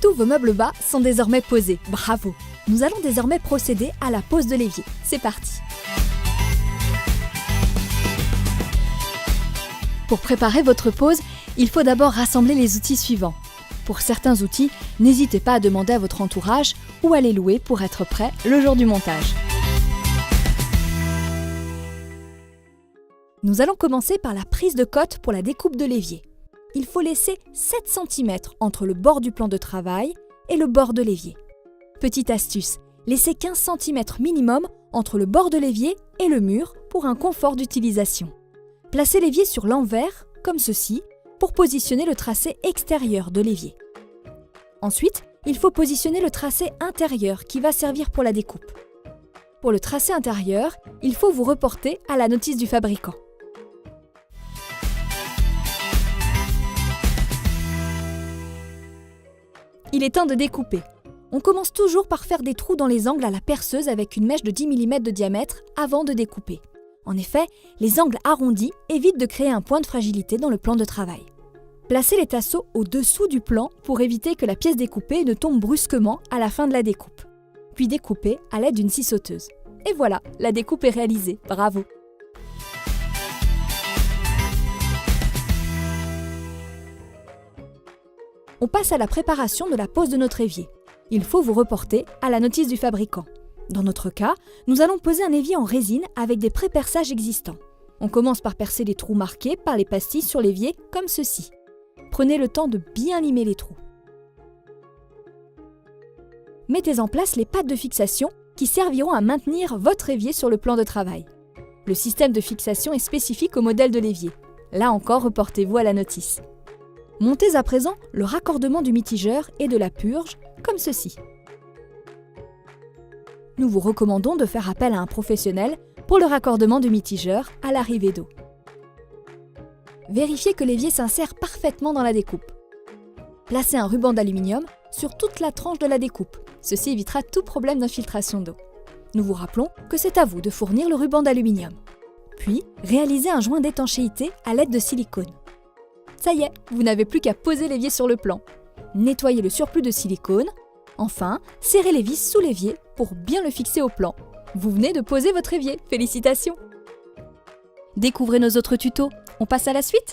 Tous vos meubles bas sont désormais posés, bravo! Nous allons désormais procéder à la pose de l'évier. C'est parti! Pour préparer votre pose, il faut d'abord rassembler les outils suivants. Pour certains outils, n'hésitez pas à demander à votre entourage ou à les louer pour être prêt le jour du montage. Nous allons commencer par la prise de cote pour la découpe de l'évier. Il faut laisser 7 cm entre le bord du plan de travail et le bord de l'évier. Petite astuce, laissez 15 cm minimum entre le bord de l'évier et le mur pour un confort d'utilisation. Placez l'évier sur l'envers, comme ceci, pour positionner le tracé extérieur de l'évier. Ensuite, il faut positionner le tracé intérieur qui va servir pour la découpe. Pour le tracé intérieur, il faut vous reporter à la notice du fabricant. Il est temps de découper. On commence toujours par faire des trous dans les angles à la perceuse avec une mèche de 10 mm de diamètre avant de découper. En effet, les angles arrondis évitent de créer un point de fragilité dans le plan de travail. Placez les tasseaux au-dessous du plan pour éviter que la pièce découpée ne tombe brusquement à la fin de la découpe. Puis découpez à l'aide d'une scie sauteuse. Et voilà, la découpe est réalisée. Bravo! On passe à la préparation de la pose de notre évier. Il faut vous reporter à la notice du fabricant. Dans notre cas, nous allons poser un évier en résine avec des pré-perçages existants. On commence par percer les trous marqués par les pastilles sur l'évier comme ceci. Prenez le temps de bien limer les trous. Mettez en place les pattes de fixation qui serviront à maintenir votre évier sur le plan de travail. Le système de fixation est spécifique au modèle de l'évier. Là encore, reportez-vous à la notice. Montez à présent le raccordement du mitigeur et de la purge, comme ceci. Nous vous recommandons de faire appel à un professionnel pour le raccordement du mitigeur à l'arrivée d'eau. Vérifiez que l'évier s'insère parfaitement dans la découpe. Placez un ruban d'aluminium sur toute la tranche de la découpe. Ceci évitera tout problème d'infiltration d'eau. Nous vous rappelons que c'est à vous de fournir le ruban d'aluminium. Puis, réalisez un joint d'étanchéité à l'aide de silicone. Ça y est, vous n'avez plus qu'à poser l'évier sur le plan. Nettoyez le surplus de silicone. Enfin, serrez les vis sous l'évier pour bien le fixer au plan. Vous venez de poser votre évier, félicitations! Découvrez nos autres tutos. On passe à la suite?